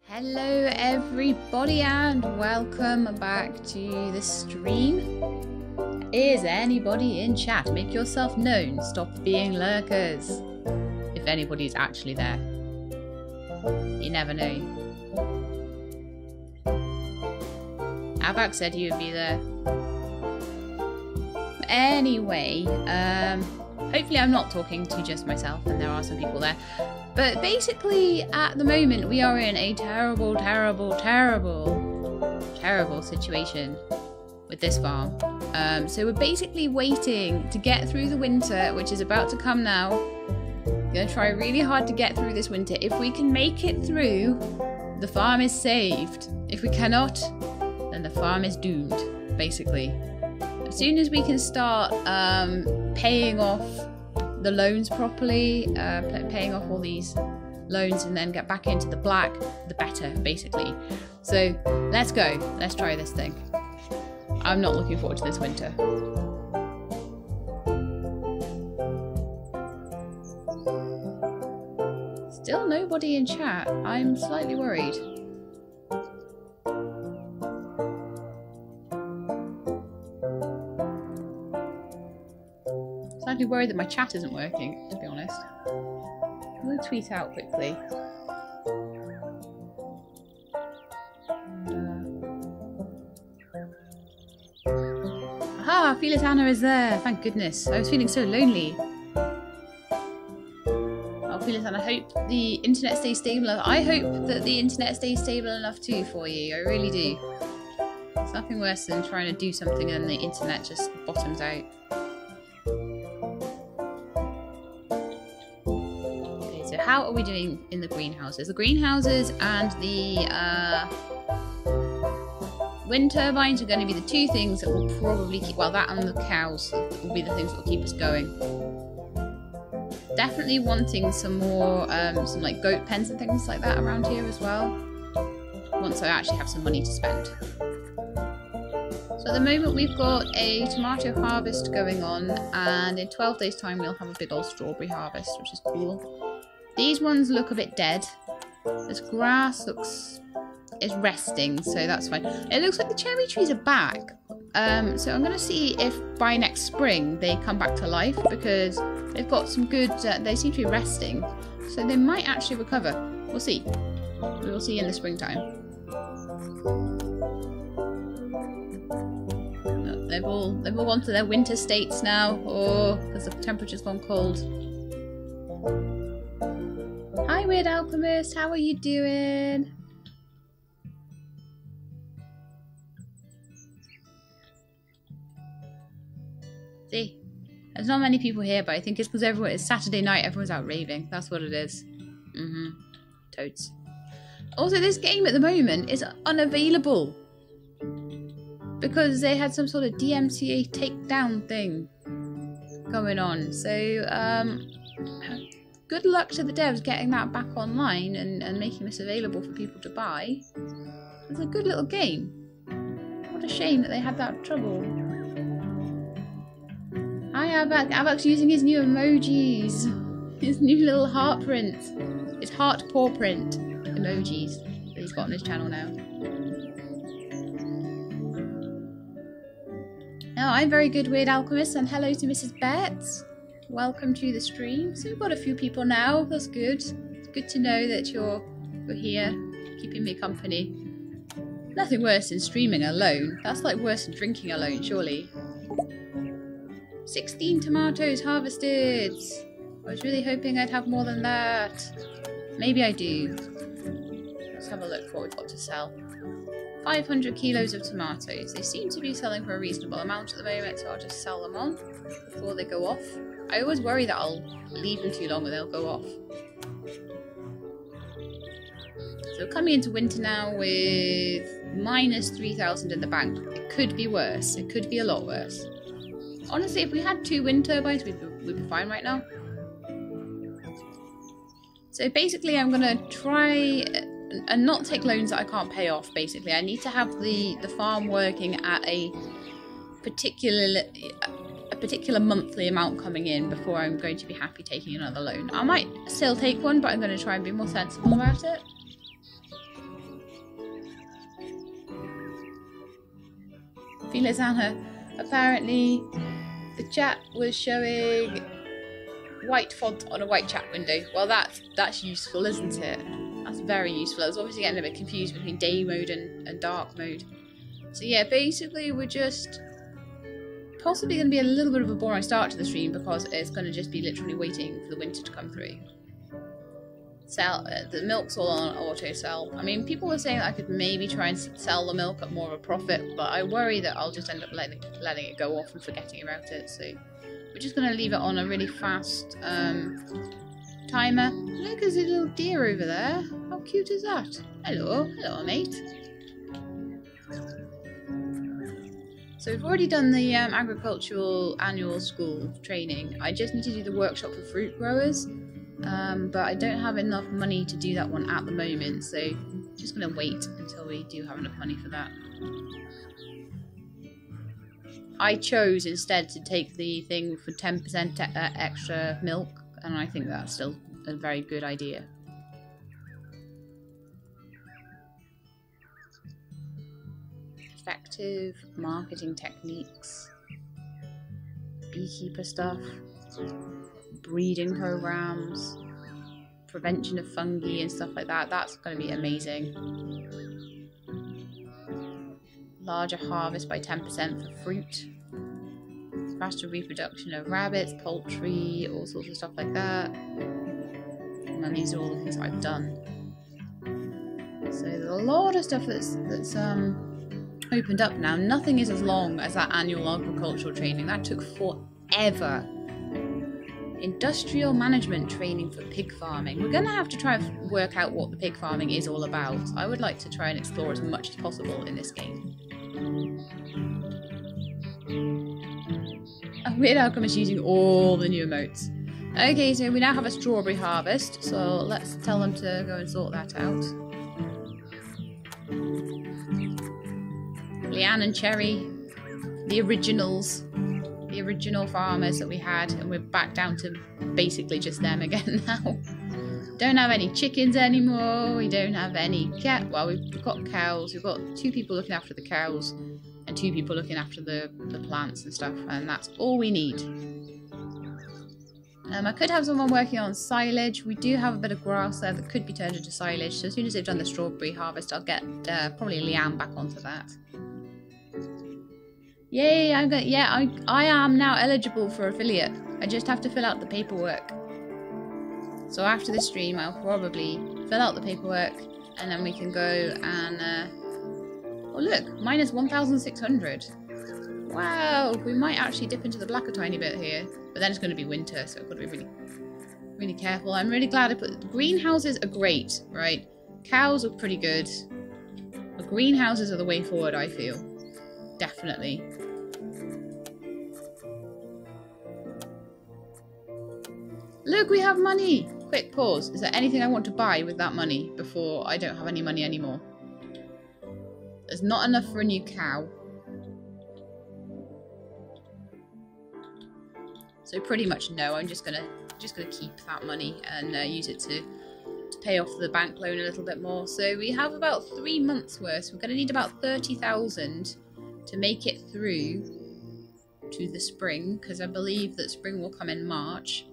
Hello everybody and welcome back to the stream. Is anybody in chat? Make yourself known. Stop being lurkers. If anybody's actually there. You never know. Avak said he would be there. Anyway, hopefully I'm not talking to just myself and there are some people there. But basically, at the moment, we are in a terrible situation with this farm. So we're basically waiting to get through the winter, which is about to come now. Gonna try really hard to get through this winter. If we can make it through, the farm is saved. If we cannot, then the farm is doomed, basically. As soon as we can start paying off the loans properly, paying off all these loans and then get back into the black, the better, basically. So let's go. Let's try this thing. I'm not looking forward to this winter. Still nobody in chat. I'm slightly worried. Slightly worried that my chat isn't working, to be honest. I'm going to tweet out quickly. Aha! Felis Anna is there! Thank goodness. I was feeling so lonely. Oh, Felis Anna, I hope the internet stays stable. I hope that the internet stays stable enough too for you. I really do. It's nothing worse than trying to do something and the internet just bottoms out. How are we doing in the greenhouses? The greenhouses and the wind turbines are going to be the two things that will probably keep, well, that and the cows will be the things that will keep us going. Definitely wanting some more, some like goat pens and things like that around here as well. Once I actually have some money to spend. So at the moment we've got a tomato harvest going on, and in 12 days time we'll have a big old strawberry harvest, which is cool. These ones look a bit dead. This grass is resting, so that's fine. It looks like the cherry trees are back. So I'm going to see if by next spring they come back to life, because they've got some good, they seem to be resting. So they might actually recover. We'll see. We will see in the springtime. They've all gone to their winter states now, or because the temperature's gone cold. Hi, Weird Alchemist, how are you doing? See, there's not many people here, but I think it's because it's Saturday night, everyone's out raving. That's what it is. Totes. Also, this game at the moment is unavailable because they had some sort of DMCA takedown thing going on. So, good luck to the devs getting that back online and making this available for people to buy. It's a good little game. What a shame that they had that trouble. Hi, Avak. Avak's using his new emojis. His new little heart print. His heart paw print emojis that he's got on his channel now. Oh, I'm very good, Weird Alchemist, and hello to Mrs. Betts. Welcome to the stream. So we've got a few people now. That's good. It's good to know that you're here, keeping me company. Nothing worse than streaming alone. That's like worse than drinking alone, surely. 16 tomatoes harvested. I was really hoping I'd have more than that. Maybe I do. Let's have a look what we've got to sell. 500 kilos of tomatoes. They seem to be selling for a reasonable amount at the moment, so I'll just sell them on before they go off. I always worry that I'll leave them too long and they'll go off. So coming into winter now with minus 3,000 in the bank. It could be worse. It could be a lot worse. Honestly, if we had 2 wind turbines, we'd be fine right now. So basically I'm going to try and not take loans that I can't pay off, basically. I need to have the farm working at a particular monthly amount coming in before I'm going to be happy taking another loan. I might still take one, but I'm going to try and be more sensible about it. Lizana. Apparently, the chat was showing white font on a white chat window. Well, that's useful, isn't it? That's very useful. I was obviously getting a bit confused between day mode and dark mode. So yeah, basically we're just possibly going to be a little bit of a boring start to the stream because it's going to just be literally waiting for the winter to come through. The milk's all on auto sell. I mean, people were saying that I could maybe try and sell the milk at more of a profit, but I worry that I'll just end up letting it go off and forgetting about it. So we're just going to leave it on a really fast timer. Look, there's a little deer over there. How cute is that? Hello, mate. So we've already done the agricultural annual school training. I just need to do the workshop for fruit growers. But I don't have enough money to do that one at the moment, so I'm just going to wait until we do have enough money for that. I chose instead to take the thing for 10% extra milk, and I think that's still a very good idea. Effective marketing techniques, beekeeper stuff, breeding programs, prevention of fungi and stuff like that. That's going to be amazing. Larger harvest by 10% for fruit. Faster reproduction of rabbits, poultry, all sorts of stuff like that. And then these are all the things I've done. So there's a lot of stuff that's opened up now. Nothing is as long as that annual agricultural training. That took forever. Industrial management training for pig farming. We're going to have to try and work out what the pig farming is all about. I would like to try and explore as much as possible in this game. Weird Alchemist using all the new emotes. Okay, so we now have a strawberry harvest, so let's tell them to go and sort that out. Leanne and Cherry, the originals. The original farmers that we had, and we're back down to basically just them again now. Don't have any chickens anymore, we don't have any well, we've got cows, we've got 2 people looking after the cows and 2 people looking after the plants and stuff, and that's all we need. I could have someone working on silage. We do have a bit of grass there that could be turned into silage, so as soon as they've done the strawberry harvest I'll get probably Leanne back onto that. Yay, I am now eligible for affiliate. I just have to fill out the paperwork. So after the stream, I'll probably fill out the paperwork, and then we can go and... oh look, minus 1,600. Wow, we might actually dip into the black a tiny bit here. But then it's going to be winter, so I've got to be really careful. I'm really glad I put... The greenhouses are great, right? Cows are pretty good. But greenhouses are the way forward, I feel. Definitely. Look, we have money! Quick pause. Is there anything I want to buy with that money before I don't have any money anymore? There's not enough for a new cow. So pretty much no. I'm just gonna keep that money and use it to pay off the bank loan a little bit more. So we have about 3 months worth. We're gonna need about 30,000 to make it through to the spring, because I believe that spring will come in March.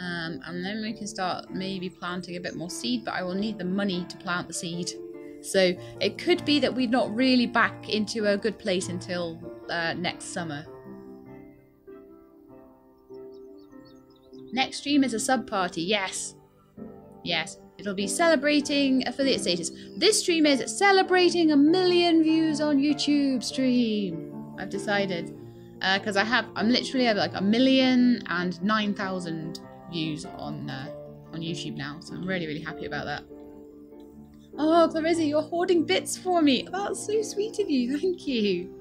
And then we can start maybe planting a bit more seed, but I will need the money to plant the seed. So it could be that we're not really back into a good place until next summer. Next stream is a sub-party, yes. Yes, it'll be celebrating affiliate status. This stream is celebrating 1 million views on YouTube stream. I've decided. Because I'm literally at like 1,009,000 views on YouTube now. So I'm really, really happy about that. Oh, Clarissa, you're hoarding bits for me. That's so sweet of you. Thank you.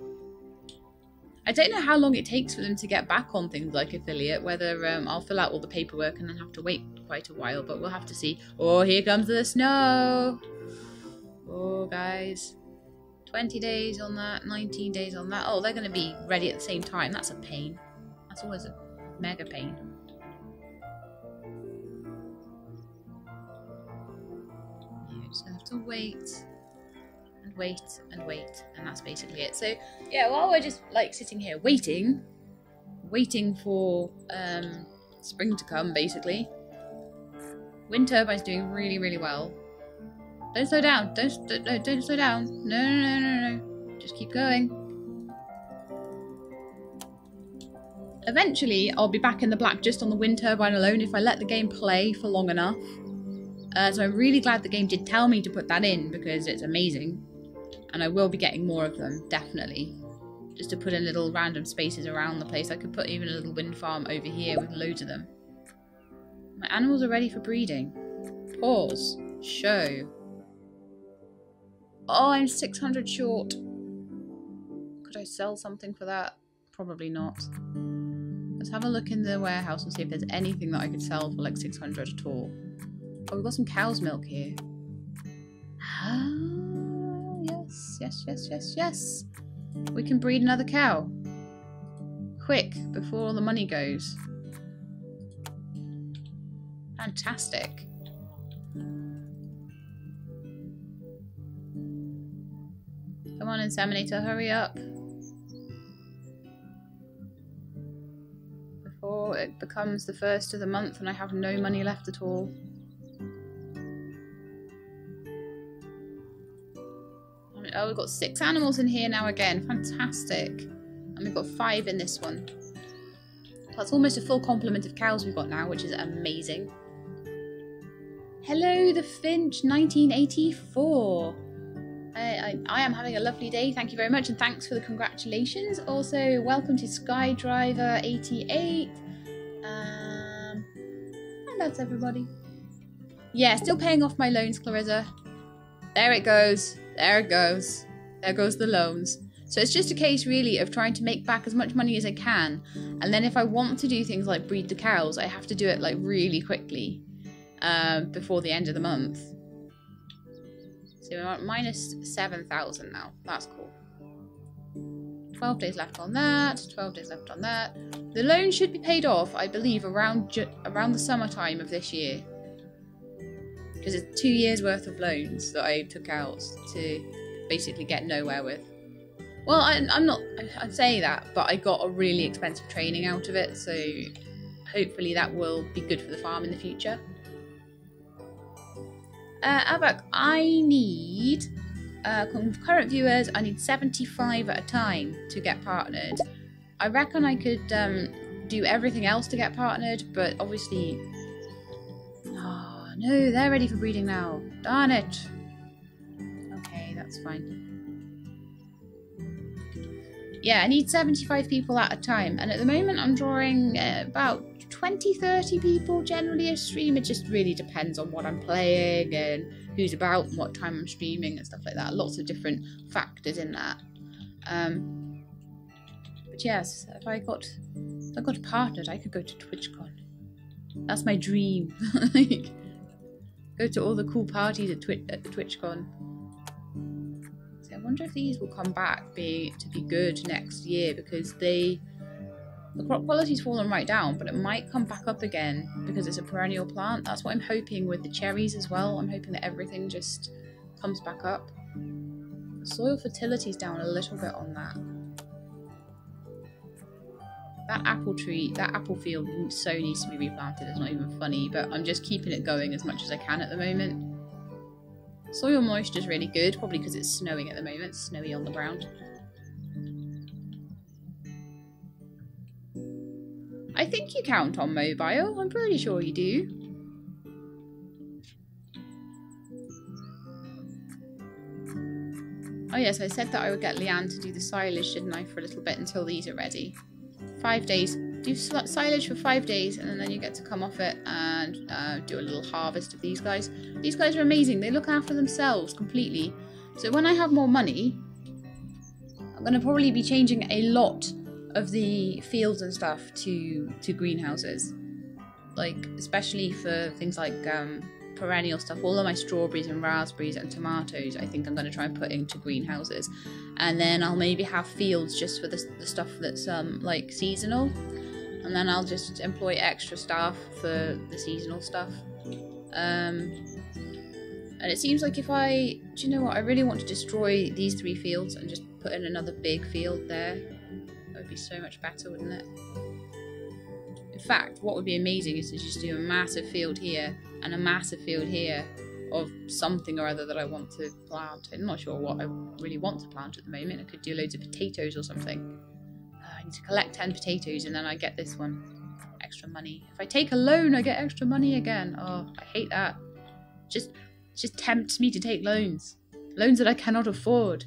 I don't know how long it takes for them to get back on things like affiliate, whether I'll fill out all the paperwork and then have to wait quite a while, but we'll have to see. Oh, here comes the snow. Oh, guys. 20 days on that, 19 days on that. Oh, they're going to be ready at the same time. That's a pain. That's always a mega pain. Yeah, just going to have to wait and wait and wait, and that's basically it. So yeah, while we're just like sitting here waiting for spring to come, basically, wind turbine's doing really well. Don't slow down. Don't slow down. No. Just keep going. Eventually, I'll be back in the black just on the wind turbine alone if I let the game play for long enough. So I'm really glad the game did tell me to put that in, because it's amazing. And I will be getting more of them, definitely. Just to put in little random spaces around the place. I could put even a little wind farm over here with loads of them. My animals are ready for breeding. Pause. Show. Oh, I'm 600 short. Could I sell something for that? Probably not. Let's have a look in the warehouse and see if there's anything that I could sell for like 600 at all. Oh, we've got some cow's milk here. Ah, yes. We can breed another cow. Quick, before all the money goes. Fantastic. Come on, Inseminator, hurry up. Before it becomes the first of the month and I have no money left at all. Oh, we've got 6 animals in here now again. Fantastic. And we've got 5 in this one. That's almost a full complement of cows we've got now, which is amazing. Hello, the Finch 1984. I am having a lovely day. Thank you very much, and thanks for the congratulations. Also, welcome to Skydriver88. And that's everybody. Yeah, still paying off my loans, Clarissa. There it goes. There it goes. There goes the loans. So it's just a case, really, of trying to make back as much money as I can. And then if I want to do things like breed the cows, I have to do it like really quickly before the end of the month. So we're at minus 7,000 now. That's cool. 12 days left on that. 12 days left on that. The loan should be paid off, I believe, around the summertime of this year. Because it's 2 years worth of loans that I took out to basically get nowhere with. Well, I'd say that, but I got a really expensive training out of it, so hopefully that will be good for the farm in the future. Abak, I need, current viewers, I need 75 at a time to get partnered. I reckon I could do everything else to get partnered, but obviously... Oh, no, they're ready for breeding now. Darn it. Okay, that's fine. Yeah, I need 75 people at a time, and at the moment I'm drawing about 20-30 people generally a stream. It just really depends on what I'm playing and who's about and what time I'm streaming and stuff like that. Lots of different factors in that. But yes, if I got partnered, I could go to TwitchCon. That's my dream. Go to all the cool parties at TwitchCon. So I wonder if these will come back to be good next year, because the crop quality's fallen right down, but it might come back up again because it's a perennial plant. That's what I'm hoping with the cherries as well. I'm hoping that everything just comes back up. The soil fertility's down a little bit on that. That apple tree, that apple field so needs to be replanted. It's not even funny, but I'm just keeping it going as much as I can at the moment. Soil moisture is really good, probably because it's snowing at the moment. It's snowy on the ground. I think you count on mobile. I'm pretty sure you do. Oh yes, I said that I would get Leanne to do the silage, didn't I, for a little bit until these are ready. 5 days. Do silage for 5 days, and then you get to come off it and do a little harvest of these guys. These guys are amazing. They look after themselves completely. So when I have more money, I'm going to probably be changing a lot of the fields and stuff to greenhouses. Like, especially for things like perennial stuff. All of my strawberries and raspberries and tomatoes, I think I'm going to try and put into greenhouses. And then I'll maybe have fields just for the stuff that's like seasonal. And then I'll just employ extra staff for the seasonal stuff. And it seems like if I... Do you know what? I really want to destroy these 3 fields and just put in another big field there. That would be so much better, wouldn't it? In fact, what would be amazing is to just do a massive field here and a massive field here of something or other that I want to plant. I'm not sure what I really want to plant at the moment. I could do loads of potatoes or something. I need to collect 10 potatoes and then I get this one. Extra money. If I take a loan, I get extra money again. Oh, I hate that. Just tempts me to take loans. Loans that I cannot afford.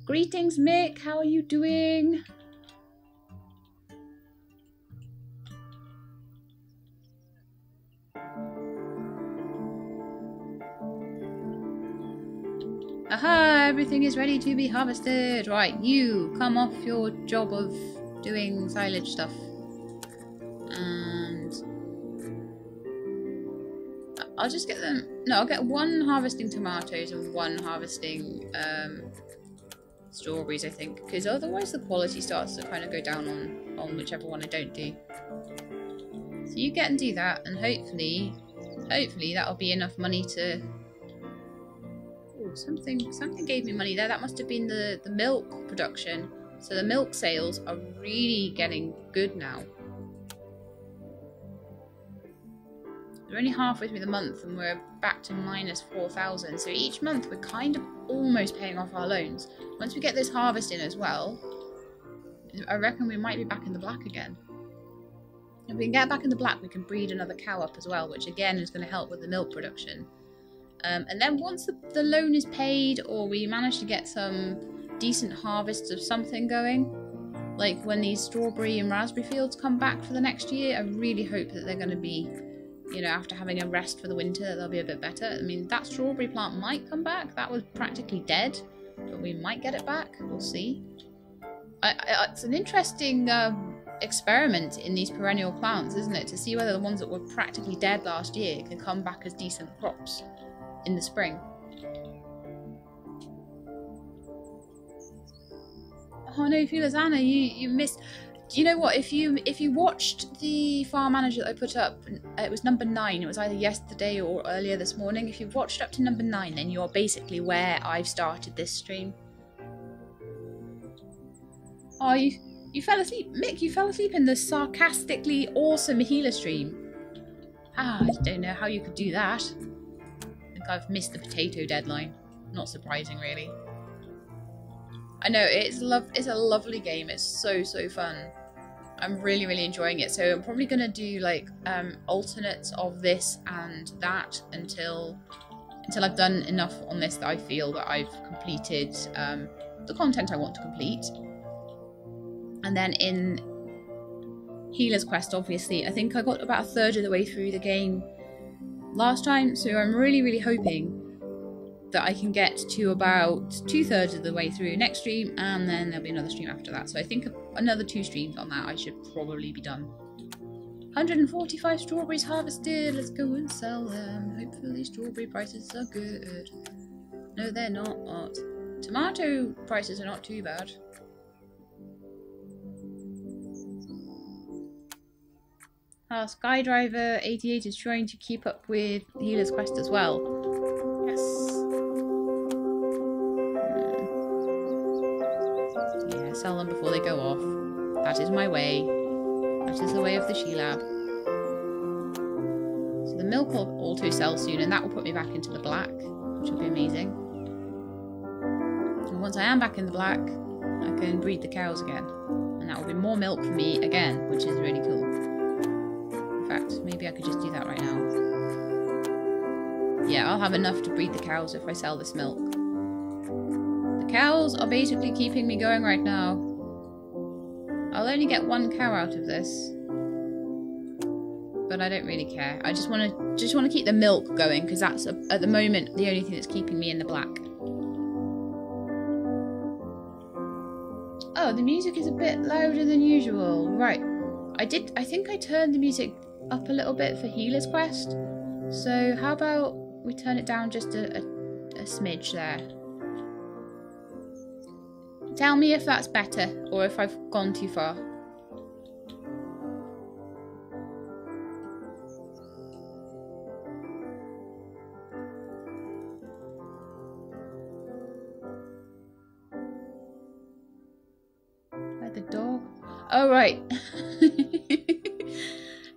Greetings, Mick. How are you doing? Aha! Everything is ready to be harvested. Right, you come off your job of doing silage stuff. And I'll just get them. No, I'll get 1 harvesting tomatoes and 1 harvesting strawberries, I think, because otherwise the quality starts to kind of go down on whichever one I don't do. So you get and do that, and hopefully that'll be enough money to. Ooh, something gave me money there. That must have been the milk production. So the milk sales are really getting good now. We're only halfway through the month and we're back to minus 4,000. So each month we're kind of almost paying off our loans. Once we get this harvest in as well, I reckon we might be back in the black again. If we can get back in the black, we can breed another cow up as well, which again is going to help with the milk production. And then once the loan is paid, or we manage to get some decent harvests of something going, like when these strawberry and raspberry fields come back for the next year, I really hope that they're going to be, you know, after having a rest for the winter, they'll be a bit better. I mean, that strawberry plant might come back. That was practically dead, but we might get it back. We'll see. It's an interesting experiment in these perennial plants, isn't it? To see whether the ones that were practically dead last year can come back as decent crops in the spring. Oh no, Filazana, you missed. Do you know what? If you watched the farm manager that I put up, it was number 9. It was either yesterday or earlier this morning. If you've watched up to number 9, then you're basically where I've started this stream. Oh, you fell asleep, Mick. You fell asleep in the sarcastically awesome healer stream. Ah, I don't know how you could do that. I think I've missed the potato deadline. Not surprising, really. I know, it's a lovely game. It's so fun. I'm really enjoying it. So I'm probably going to do like alternates of this and that until I've done enough on this that I feel that I've completed the content I want to complete. And then in Healer's Quest, obviously, I think I got about 1/3 of the way through the game last time. So I'm really hoping that I can get to about 2/3 of the way through next stream, and then there'll be another stream after that. So I think another 2 streams on that I should probably be done. 145 strawberries harvested. Let's go and sell them. Hopefully strawberry prices are good. No, they're not. Tomato prices are not too bad. Skydriver 88 is trying to keep up with Healer's Quest as well. Yes. Yeah, sell them before they go off. That is my way. That is the way of the She-Lab. So the milk will auto sell soon, and that will put me back into the black, which will be amazing. And once I am back in the black, I can breed the cows again. And that will be more milk for me again, which is really cool. In fact, maybe I could just do that right now. Yeah, I'll have enough to breed the cows if I sell this milk. The cows are basically keeping me going right now. I'll only get 1 cow out of this, but I don't really care. I just want to keep the milk going, because that's at the moment the only thing that's keeping me in the black. Oh, the music is a bit louder than usual. Right, I think I turned the music up a little bit for Healer's Quest. So how about we turn it down just a smidge there. Tell me if that's better or if I've gone too far. Oh, right.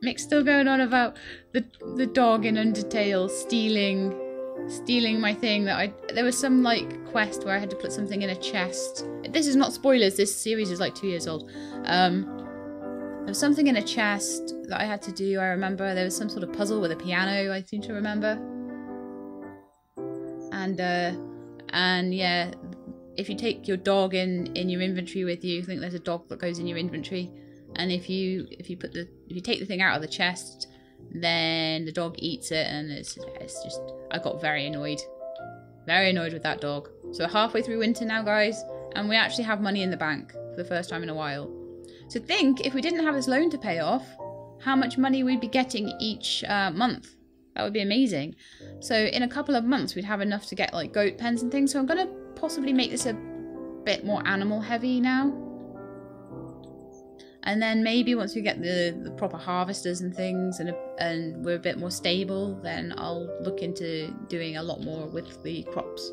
Mick's still going on about the dog in Undertale stealing my thing there was some like quest where I had to put something in a chest. This is not spoilers, this series is like 2 years old. There was something in a chest that I had to do, I remember. There was some sort of puzzle with a piano, I seem to remember. And yeah, if you take your dog in your inventory with you, I think there's a dog that goes in your inventory. And if you take the thing out of the chest, then the dog eats it, and it's just, I got very annoyed with that dog. So we're halfway through winter now, guys, and we actually have money in the bank for the first time in a while. So think, if we didn't have this loan to pay off, how much money we'd be getting each month. That would be amazing. So in a couple of months, we'd have enough to get like goat pens and things. So I'm gonna possibly make this a bit more animal heavy now. And then maybe once we get the proper harvesters and things, and we're a bit more stable, then I'll look into doing a lot more with the crops.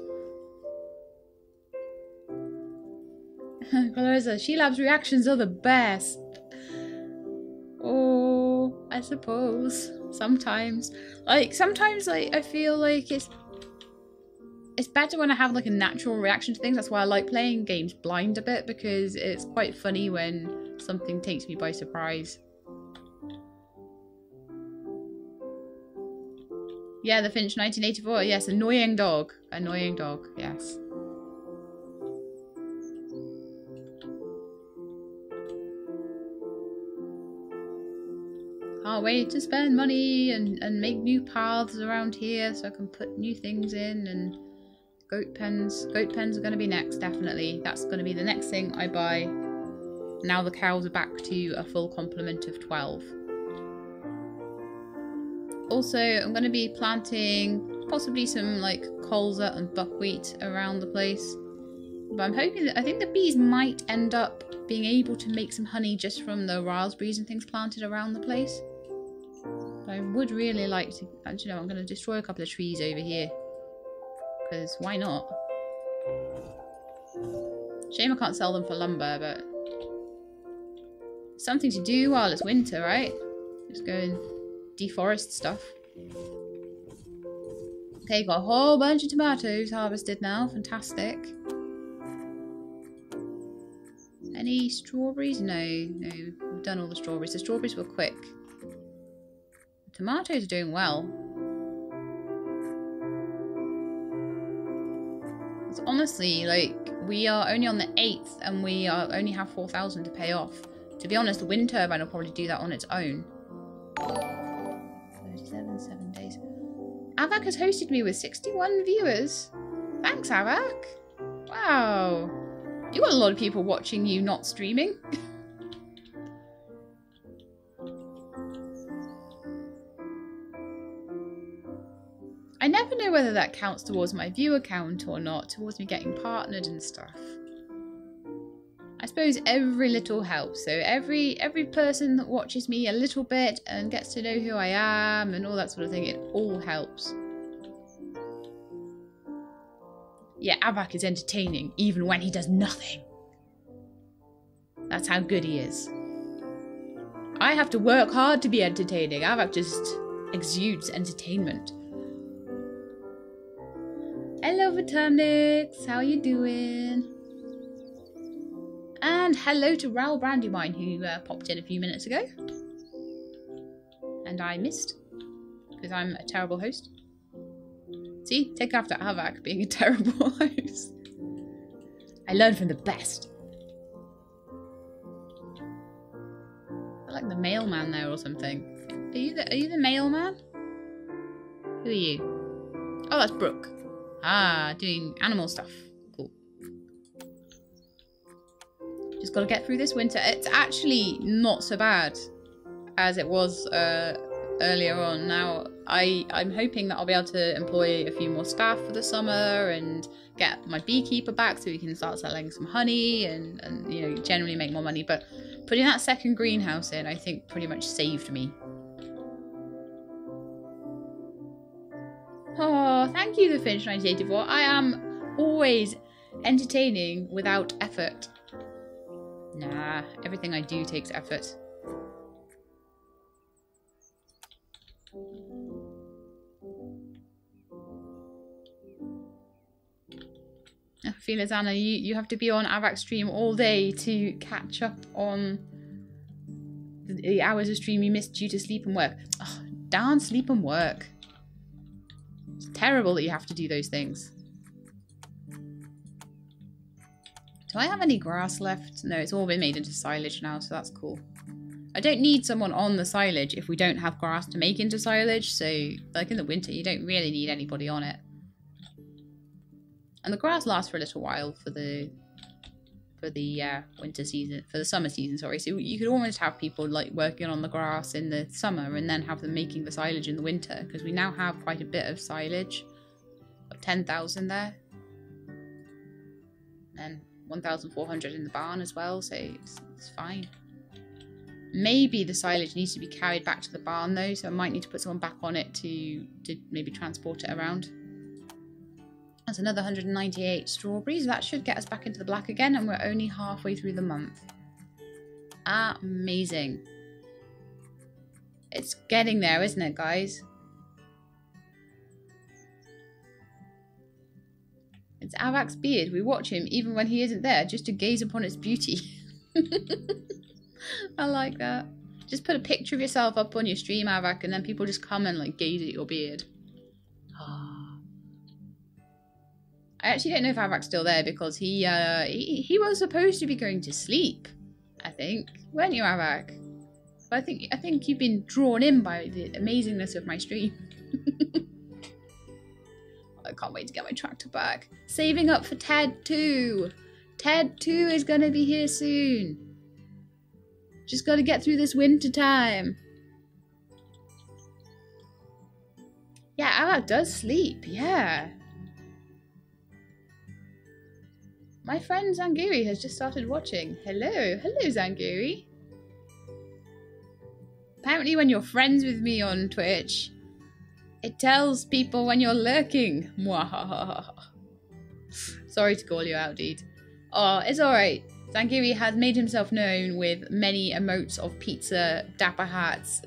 Clarissa, Shelab's reactions are the best. Oh, I suppose. Sometimes. Like, I feel like it's better when I have like a natural reaction to things. That's why I like playing games blind a bit, because it's quite funny when something takes me by surprise. Yeah, the Finch 1984. Yes, annoying dog. Annoying dog, yes. Can't wait to spend money and make new paths around here so I can put new things in. And goat pens. Goat pens are going to be next, definitely. That's going to be the next thing I buy. Now the cows are back to a full complement of 12. Also, I'm going to be planting possibly some like colza and buckwheat around the place. But I'm hoping that, I think the bees might end up being able to make some honey just from the raspberries and things planted around the place. But I would really like to, actually no, I'm going to destroy a couple of trees over here. Because why not? Shame I can't sell them for lumber, but something to do while it's winter, right? Just go and deforest stuff. Okay, got a whole bunch of tomatoes harvested now. Fantastic. Any strawberries? No, we've done all the strawberries. The strawberries were quick. The tomatoes are doing well. It's honestly, like, we are only on the 8th and we only have 4,000 to pay off. To be honest, the wind turbine will probably do that on its own. 37, 7 days. Avak has hosted me with 61 viewers. Thanks, Avak. Wow. You got a lot of people watching you not streaming. I never know whether that counts towards my viewer count or not, towards me getting partnered and stuff. I suppose every little helps. So every person that watches me a little bit and gets to know who I am and all that sort of thing, it all helps. Yeah, Avak is entertaining even when he does nothing. That's how good he is. I have to work hard to be entertaining. Avak just exudes entertainment. Hello, Vitamnix. How you doing? And hello to Raoul Brandywine, who popped in a few minutes ago. And I missed, because I'm a terrible host. See, take after Avak being a terrible host. I learned from the best. I like the mailman there or something. Are you the mailman? Who are you? Oh, that's Brooke. Ah, doing animal stuff. Cool. Just gotta get through this winter. It's actually not so bad as it was earlier on. Now, I'm hoping that I'll be able to employ a few more staff for the summer and get my beekeeper back so we can start selling some honey and you know, generally make more money. But putting that second greenhouse in, I think, pretty much saved me. Oh, thank you, the Finch 1984. I am always entertaining without effort. Nah, everything I do takes effort. Feelers Anna, you have to be on Avac's stream all day to catch up on the hours of stream you missed due to sleep and work. Oh, darn sleep and work. It's terrible that you have to do those things. Do I have any grass left? No, it's all been made into silage now, so that's cool. I don't need someone on the silage if we don't have grass to make into silage, so like in the winter you don't really need anybody on it. And the grass lasts for a little while for the winter season, for the summer season, sorry. So you could almost have people like working on the grass in the summer and then have them making the silage in the winter, because we now have quite a bit of silage. Got 10,000 there. And 1,400 in the barn as well, so it's fine. Maybe the silage needs to be carried back to the barn though, so I might need to put someone back on it to maybe transport it around. That's another 198 strawberries. That should get us back into the black again, and we're only halfway through the month. Amazing. It's getting there, isn't it, guys? It's Avac's beard. We watch him even when he isn't there, just to gaze upon its beauty. I like that. Just put a picture of yourself up on your stream, Avac, and then people just come and like gaze at your beard. I actually don't know if Avac's still there because he was supposed to be going to sleep, I think. Weren't you, Avac? But I think you've been drawn in by the amazingness of my stream. I can't wait to get my tractor back. Saving up for TED 2. TED 2 is going to be here soon. Just got to get through this winter time. Yeah, Avac does sleep. Yeah. My friend Zangiri has just started watching. Hello. Hello, Zangiri. Apparently when you're friends with me on Twitch, it tells people when you're lurking. Mwahaha. Sorry to call you out, dude. Oh, it's alright. Zangiri has made himself known with many emotes of pizza, dapper hats.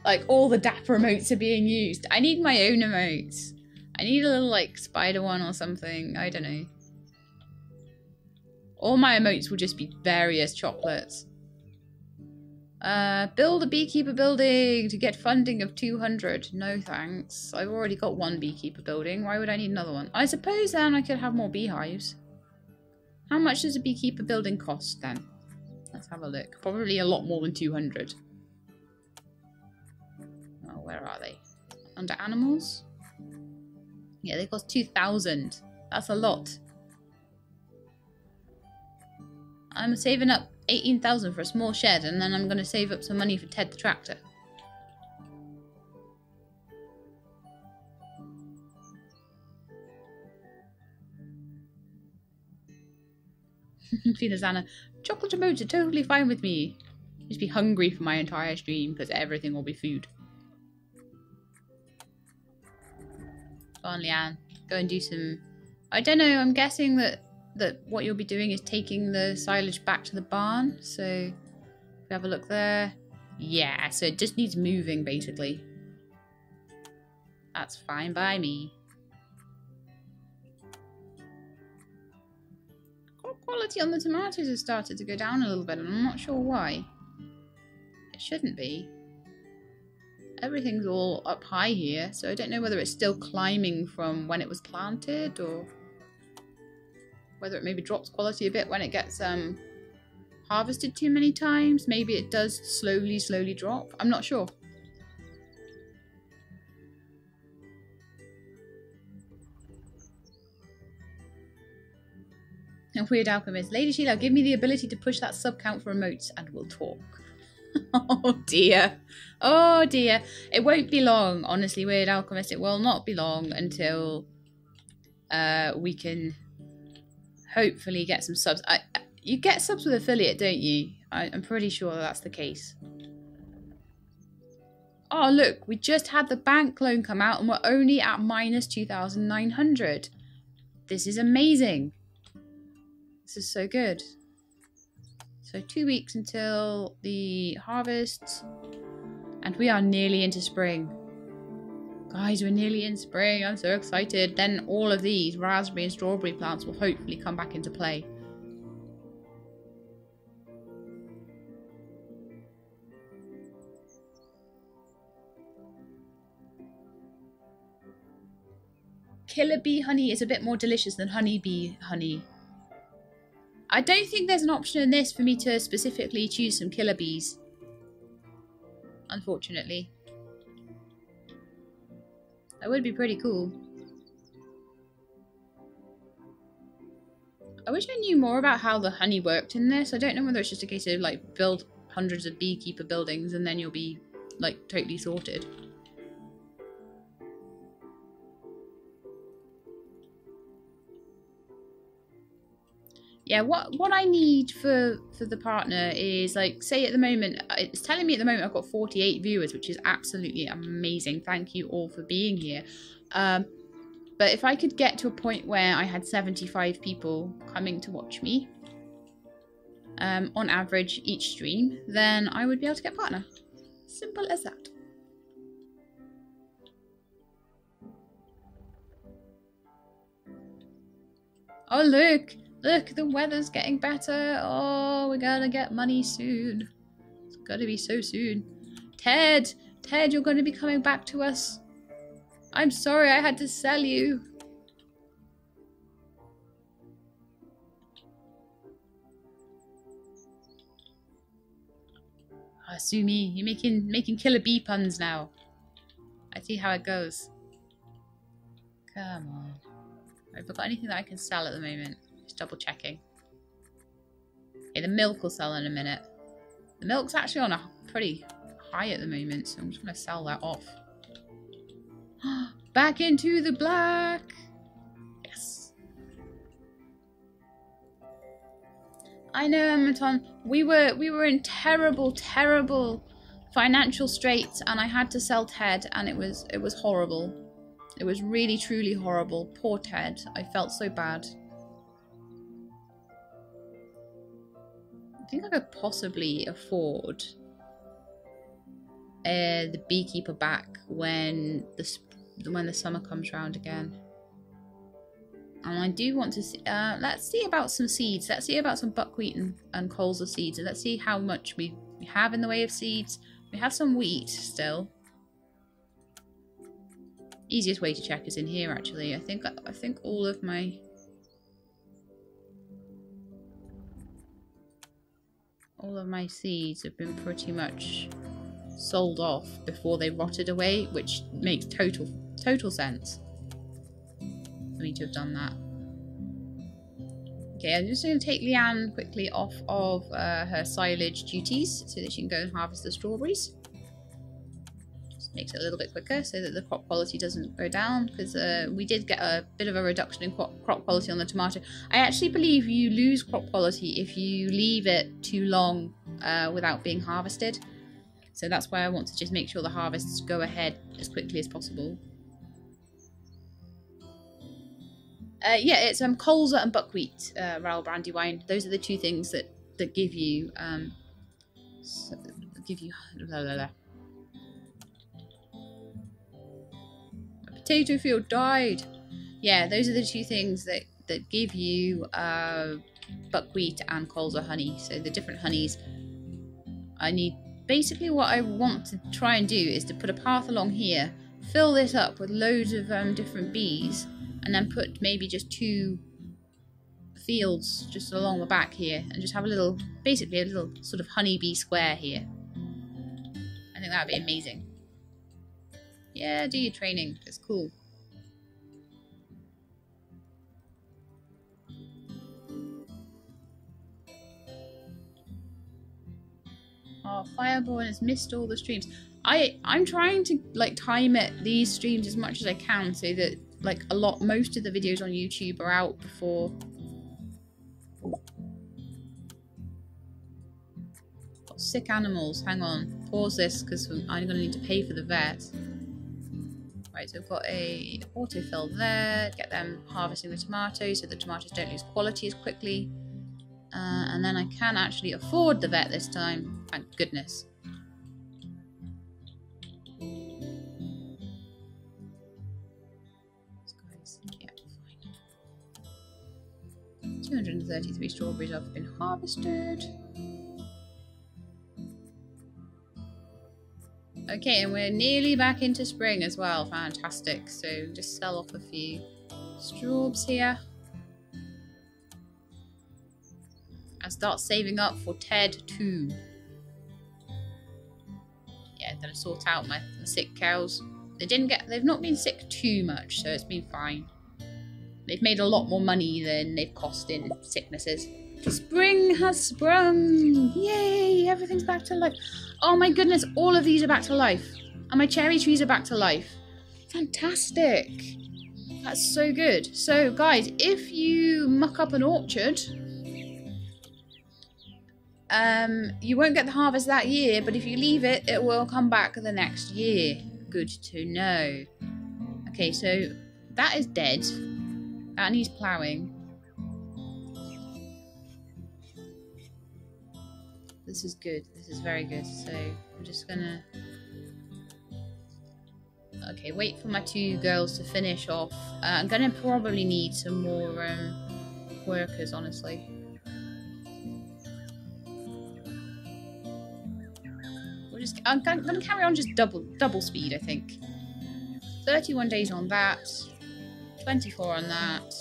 Like, all the dapper emotes are being used. I need my own emotes. I need a little, like, spider one or something. I don't know. All my emotes will just be various chocolates. Build a beekeeper building to get funding of 200. No thanks. I've already got one beekeeper building. Why would I need another one? I suppose then I could have more beehives. How much does a beekeeper building cost then? Let's have a look. Probably a lot more than 200. Oh, where are they? Under animals? Yeah, they cost 2,000. That's a lot. I'm saving up 18,000 for a small shed, and then I'm going to save up some money for Ted the tractor. Feelers Anna, chocolate emotes are totally fine with me. Just be hungry for my entire stream because everything will be food. Go on, Leanne. Go and do some... I don't know, I'm guessing that what you'll be doing is taking the silage back to the barn. So, if we have a look there. Yeah, so it just needs moving, basically. That's fine by me. Quality on the tomatoes has started to go down a little bit, and I'm not sure why. It shouldn't be. Everything's all up high here, so I don't know whether it's still climbing from when it was planted, or whether it maybe drops quality a bit when it gets harvested too many times. Maybe it does slowly drop. I'm not sure. Weird Alchemist. Lady Sheila, give me the ability to push that sub count for emotes and we'll talk. Oh dear. Oh dear. It won't be long, honestly, Weird Alchemist. It will not be long until we can hopefully get some subs. You get subs with affiliate, don't you? I'm pretty sure that's the case. Oh, look. We just had the bank loan come out and we're only at minus 2,900. This is amazing. This is so good. So 2 weeks until the harvest. And we are nearly into spring. Guys, we're nearly in spring. I'm so excited. Then all of these raspberry and strawberry plants will hopefully come back into play. Killer bee honey is a bit more delicious than honeybee honey. I don't think there's an option in this for me to specifically choose some killer bees. Unfortunately. That would be pretty cool. I wish I knew more about how the honey worked in this. I don't know whether it's just a case of like build hundreds of beekeeper buildings and then you'll be like totally sorted. Yeah, what I need for the partner is, like, say at the moment, it's telling me at the moment I've got 48 viewers, which is absolutely amazing. Thank you all for being here. But if I could get to a point where I had 75 people coming to watch me, on average each stream, then I would be able to get a partner. Simple as that. Oh, look! Look, the weather's getting better. Oh, we're gonna get money soon. It's gonna be so soon. Ted! Ted, you're gonna be coming back to us. I'm sorry I had to sell you. Ah, Sumi, you're making killer bee puns now. I see how it goes. Come on. Have I got anything that I can sell at the moment? Double checking. Okay, the milk will sell in a minute. The milk's actually on a pretty high at the moment, so I'm just going to sell that off. Back into the black! Yes. I know, Amaton. We were in terrible, terrible financial straits, and I had to sell Ted, and it was horrible. It was really, truly horrible. Poor Ted. I felt so bad. I think I could possibly afford the beekeeper back when the summer comes around again. And I do want to see, let's see about some seeds. Let's see about some buckwheat and colza seeds. And let's see how much we have in the way of seeds. We have some wheat still. Easiest way to check is in here, actually. I think all of my seeds have been pretty much sold off before they rotted away, which makes total sense for me to have done that. Okay, I'm just going to take Leanne quickly off of her silage duties so that she can go and harvest the strawberries. Just makes it a little bit quicker so that the crop quality doesn't go down, because we did get a bit of a reduction in crop quality on the tomato. I actually believe you lose crop quality if you leave it too long without being harvested. So that's why I want to just make sure the harvests go ahead as quickly as possible. Yeah, it's colza and buckwheat, Raoul Brandywine. Those are the two things that give you blah, blah, blah. My potato field died. Yeah, those are the two things that give you buckwheat and colza honey. So the different honeys. I need, basically what I want to try and do is to put a path along here, fill this up with loads of different bees, and then put maybe just 2 fields just along the back here, and just have a little, basically a little sort of honeybee square here. I think that would be amazing. Yeah, do your training. It's cool. Oh, Fireborn has missed all the streams. I'm trying to like time it these streams as much as I can so that like most of the videos on YouTube are out before. Got sick animals. Hang on. Pause this because I'm going to need to pay for the vet. Right, so I've got a autofill there. Get them harvesting the tomatoes so the tomatoes don't lose quality as quickly. And then I can actually afford the vet this time. Thank goodness. Yeah, fine. 233 strawberries have been harvested. Okay, and we're nearly back into spring as well. Fantastic. So just sell off a few straws here. And start saving up for Ted 2. Yeah, I'm gonna sort out my sick cows. They've not been sick too much, so it's been fine. They've made a lot more money than they've cost in sicknesses. Spring has sprung! Yay! Everything's back to life. Oh my goodness, all of these are back to life. And my cherry trees are back to life. Fantastic! That's so good. So guys, if you muck up an orchard, you won't get the harvest that year, but if you leave it, it will come back the next year. Good to know. Okay, so that is dead. That needs ploughing. This is good. This is very good. So I'm just gonna... Okay, wait for my 2 girls to finish off. I'm gonna probably need some more workers, honestly. I'm gonna carry on just double speed, I think. 31 days on that. 24 on that.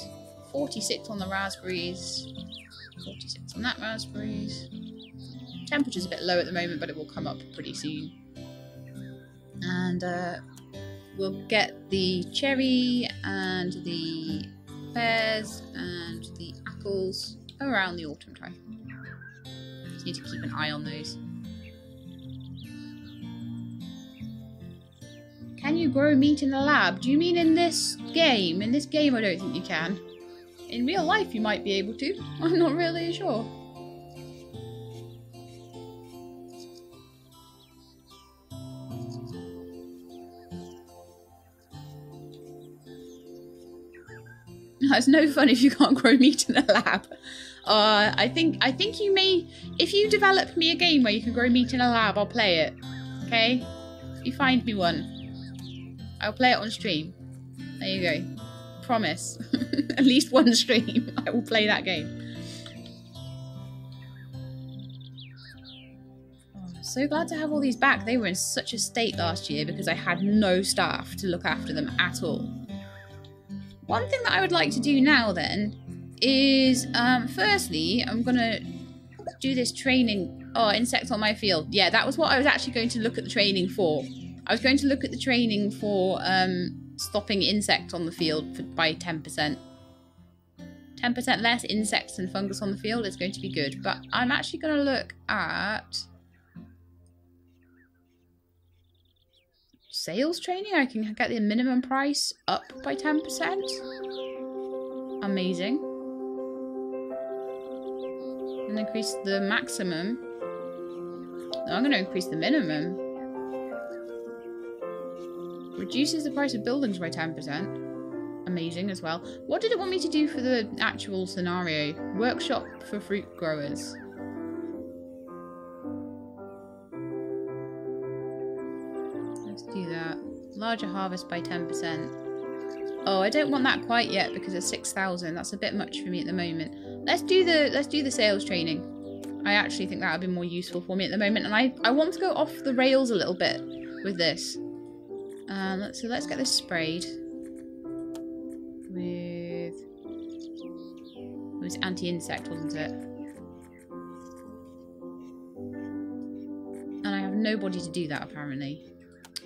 46 on the raspberries. 46 on that raspberries. Temperature's a bit low at the moment, but it will come up pretty soon. And we'll get the cherry and the pears and the apples around the autumn time. Just need to keep an eye on those. Can you grow meat in the lab? Do you mean in this game? In this game I don't think you can. In real life you might be able to. I'm not really sure. It's no fun if you can't grow meat in the lab. I think you may... If you develop me a game where you can grow meat in a lab, I'll play it. Okay? If you find me one, I'll play it on stream. There you go. Promise. At least one stream, I will play that game. Oh, I'm so glad to have all these back. They were in such a state last year because I had no staff to look after them at all. One thing that I would like to do now then is, firstly, I'm going to do this training. Oh, insects on my field. Yeah, that was what I was actually going to look at the training for. I was going to look at the training for stopping insects on the field by 10%. 10% less insects and fungus on the field is going to be good. But I'm actually going to look at sales training. I can get the minimum price up by 10%. Amazing. And increase the maximum. No, I'm going to increase the minimum. Reduces the price of buildings by 10%. Amazing as well. What did it want me to do for the actual scenario? Workshop for fruit growers. Let's do that. Larger harvest by 10%. Oh, I don't want that quite yet because it's 6,000. That's a bit much for me at the moment. Let's do the sales training. I actually think that would be more useful for me at the moment, and I want to go off the rails a little bit with this. So let's get this sprayed with... It was anti-insect, wasn't it? And I have nobody to do that, apparently.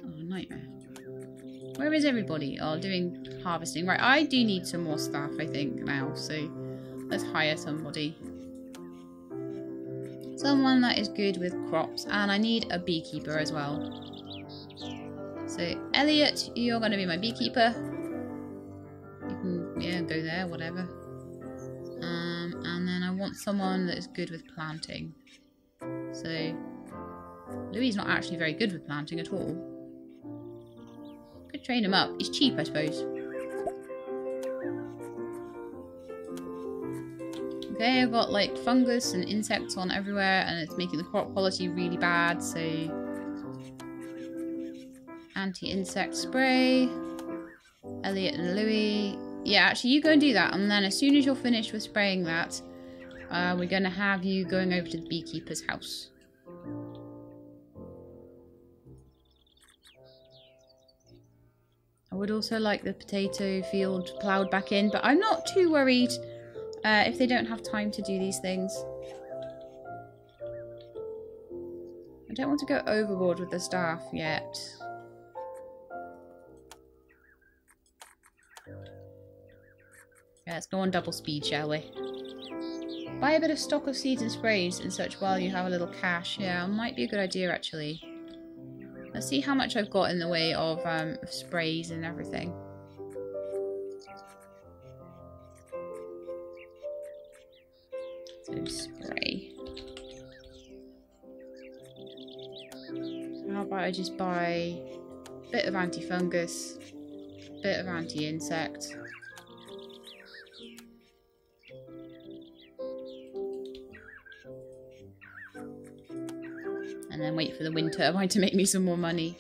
Oh, nightmare. Where is everybody? Oh, doing harvesting. Right, I do need some more staff, I think, now. So let's hire somebody. Someone that is good with crops. And I need a beekeeper as well. So, Elliot, you're going to be my beekeeper. You can, yeah, go there, whatever. And then I want someone that is good with planting. So, Louis is not actually very good with planting at all. Could train him up. He's cheap, I suppose. Okay, I've got like fungus and insects on everywhere and it's making the crop quality really bad, so anti-insect spray. Elliot and Louis. Yeah, actually you go and do that, and then as soon as you're finished with spraying that, we're going to have you going over to the beekeeper's house. I would also like the potato field ploughed back in, but I'm not too worried if they don't have time to do these things. I don't want to go overboard with the staff yet. Yeah, let's go on double speed, shall we? Buy a bit of stock of seeds and sprays and such while you have a little cash. Yeah, might be a good idea actually. Let's see how much I've got in the way of sprays and everything. So spray. How about I just buy a bit of anti-fungus, a bit of anti-insect. And then wait for the wind turbine to make me some more money.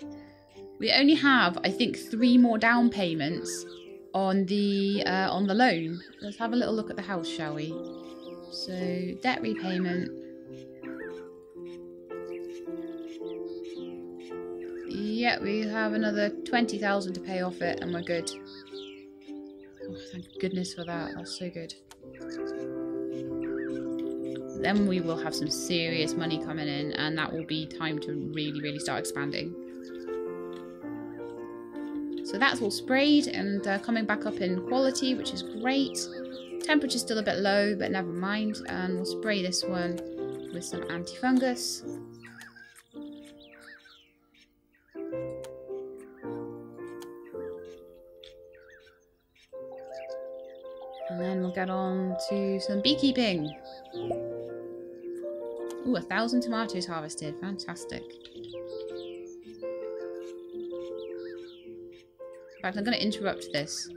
We only have, I think, 3 more down payments on the loan. Let's have a little look at the house, shall we? So, debt repayment. Yeah, we have another 20,000 to pay off it, and we're good. Oh, thank goodness for that. That's so good. Then we will have some serious money coming in, and that will be time to really, really start expanding. So that's all sprayed and coming back up in quality, which is great. Temperature's still a bit low, but never mind. And we'll spray this one with some anti-fungus. And then we'll get on to some beekeeping. Ooh, 1,000 tomatoes harvested. Fantastic. In fact, I'm going to interrupt this.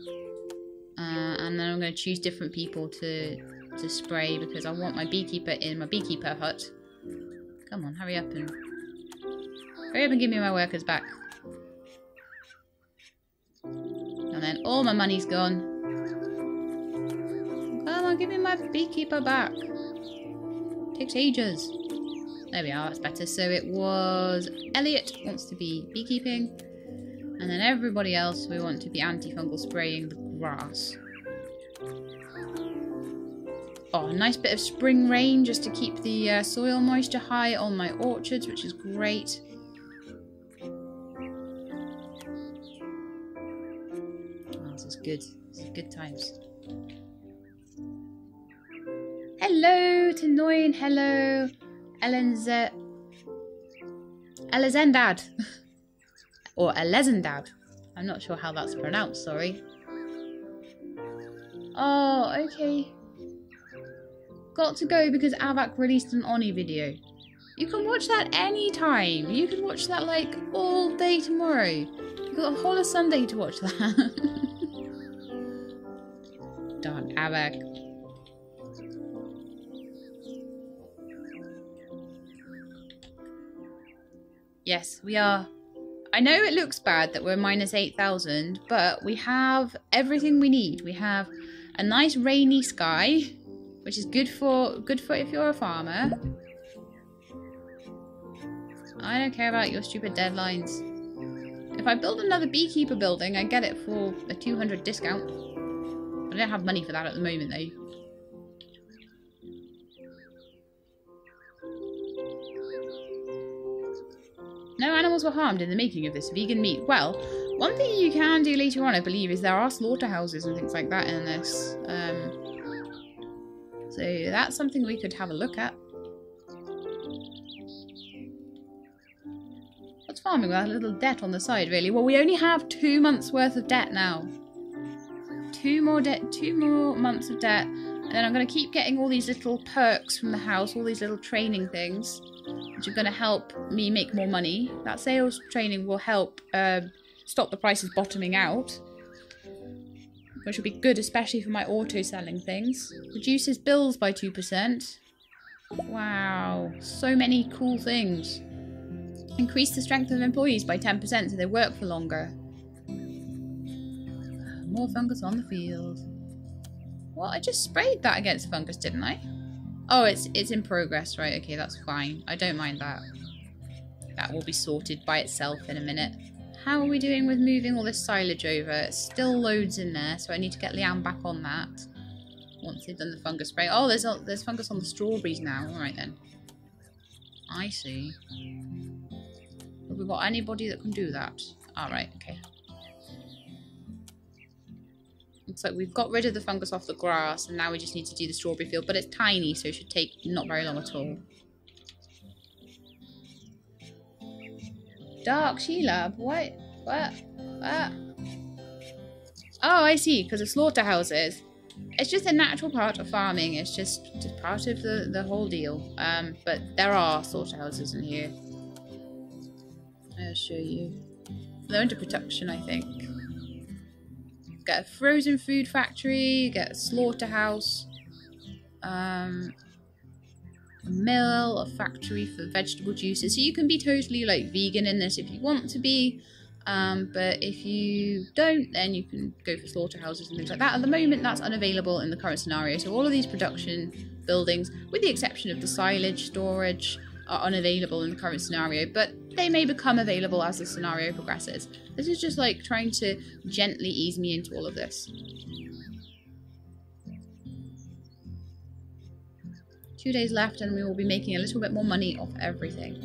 And then I'm going to choose different people to spray because I want my beekeeper in my beekeeper hut. Come on, hurry up and give me my workers back. And then all my money's gone. Come on, give me my beekeeper back. Takes ages. There we are, that's better. So it was Elliot wants to be beekeeping. And then everybody else, we want to be antifungal spraying the grass. Oh, a nice bit of spring rain just to keep the soil moisture high on my orchards, which is great. Oh, this is good. This is good times. Hello, Tanoin. Hello, Elezendad. Or Elezendad. I'm not sure how that's pronounced, sorry. Oh, okay. Got to go because Avac released an Oni video. You can watch that anytime. You can watch that like all day tomorrow. You've got a whole of Sunday to watch that. Darn Avac. Yes, we are. I know it looks bad that we're minus 8,000, but we have everything we need. We have a nice rainy sky, which is good for if you're a farmer. I don't care about your stupid deadlines. If I build another beekeeper building, I get it for a 200 discount. I don't have money for that at the moment, though. No animals were harmed in the making of this vegan meat. Well, one thing you can do later on, I believe, is there are slaughterhouses and things like that in this. So that's something we could have a look at. What's farming without a little debt on the side, really? Well, we only have 2 months worth of debt now. 2 more months of debt. And then I'm going to keep getting all these little perks from the house, all these little training things, which are going to help me make more money. That sales training will help stop the prices bottoming out. which will be good, especially for my auto-selling things. Reduces bills by 2%. Wow, so many cool things. Increase the strength of employees by 10% so they work for longer. More fungus on the field. Well, I just sprayed that against fungus, didn't I? Oh, it's in progress, right? Okay, that's fine. I don't mind that. That will be sorted by itself in a minute. How are we doing with moving all this silage over? It's still loads in there, so I need to get Leanne back on that. Once they've done the fungus spray. Oh, there's fungus on the strawberries now. Alright then. I see. Have we got anybody that can do that? Alright, okay. Looks like we've got rid of the fungus off the grass, and now we just need to do the strawberry field. But it's tiny, so it should take not very long at all. Dark Sheila, what? What? Oh, I see, because of slaughterhouses. It's just a natural part of farming. It's just part of the whole deal. But there are slaughterhouses in here. I'll show you. They're under production, I think. Get a frozen food factory, get a slaughterhouse, a mill, a factory for vegetable juices. So you can be totally like vegan in this if you want to be. But if you don't, then you can go for slaughterhouses and things like that. At the moment, that's unavailable in the current scenario. So all of these production buildings, with the exception of the silage storage, are unavailable in the current scenario. But they may become available as the scenario progresses. This is just like trying to gently ease me into all of this. 2 days left and we will be making a little bit more money off everything.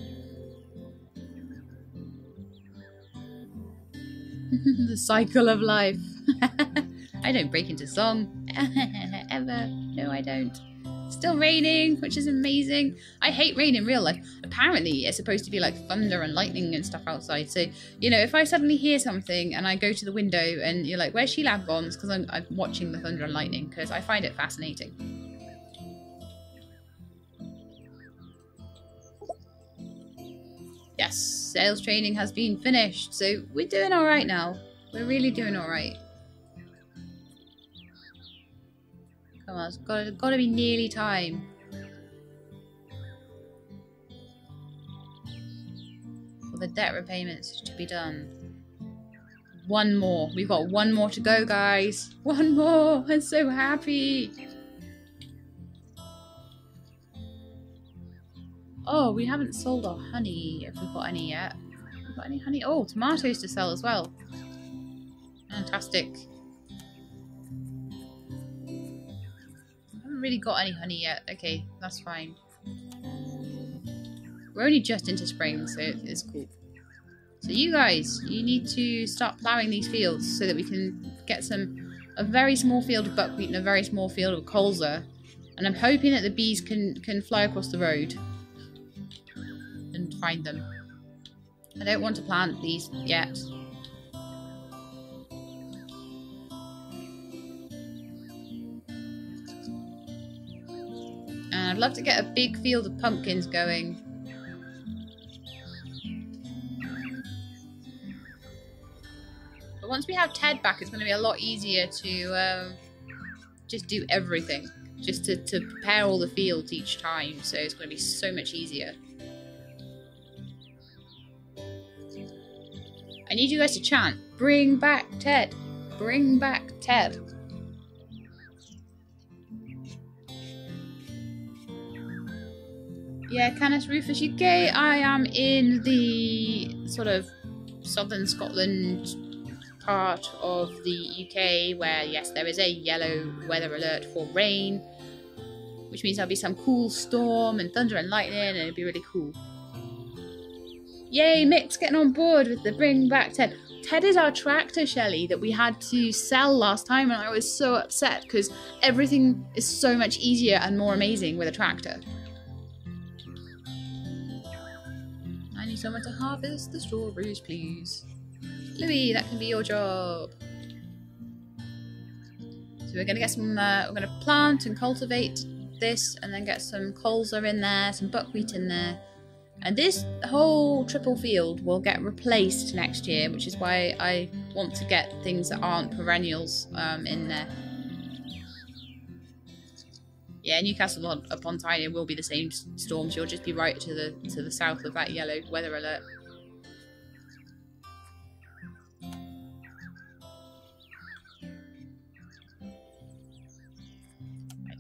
The cycle of life. I don't break into song. Ever. No, I don't. Still raining, which is amazing. I hate rain in real life. Apparently, it's supposed to be like thunder and lightning and stuff outside. So, you know, if I suddenly hear something and I go to the window and you're like, where's Sheila gone? It's because I'm watching the thunder and lightning because I find it fascinating. Yes, sales training has been finished. So we're doing all right now. We're really doing all right. Come on, it's got to be nearly time. For the debt repayments to be done. One more. We've got one more to go, guys. One more. I'm so happy. Oh, we haven't sold our honey, if we've got any yet. Have we got any honey? Oh, tomatoes to sell as well. Fantastic. Really got any honey yet. Okay, that's fine. We're only just into spring, so it's cool. So you guys, you need to start ploughing these fields so that we can get a very small field of buckwheat and a very small field of colza. And I'm hoping that the bees can fly across the road and find them. I don't want to plant these yet. And I'd love to get a big field of pumpkins going. But once we have Ted back, it's going to be a lot easier to just do everything. Just to prepare all the fields each time. So it's going to be so much easier. I need you guys to chant, bring back Ted. Bring back Ted. Yeah, Canis Rufus UK. I am in the sort of southern Scotland part of the UK where, yes, there is a yellow weather alert for rain, which means there'll be some cool storm and thunder and lightning and it'll be really cool. Yay, Mick's getting on board with the bring back Ted. Ted is our tractor, Shelley, that we had to sell last time and I was so upset because everything is so much easier and more amazing with a tractor. I need someone to harvest the strawberries, please. Louis, that can be your job. So we're going to get some, we're going to plant and cultivate this and then get some colza in there, some buckwheat in there. And this whole triple field will get replaced next year, which is why I want to get things that aren't perennials in there. Yeah, Newcastle upon Tyne, it will be the same storms. You'll just be right to the south of that yellow weather alert.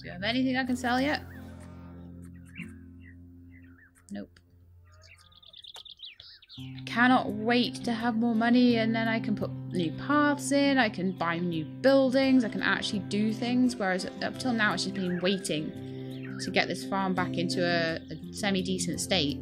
Do you have anything I can sell yet? Nope. Cannot wait to have more money, and then I can put new paths in, I can buy new buildings, I can actually do things, whereas up till now it's just been waiting to get this farm back into a semi-decent state.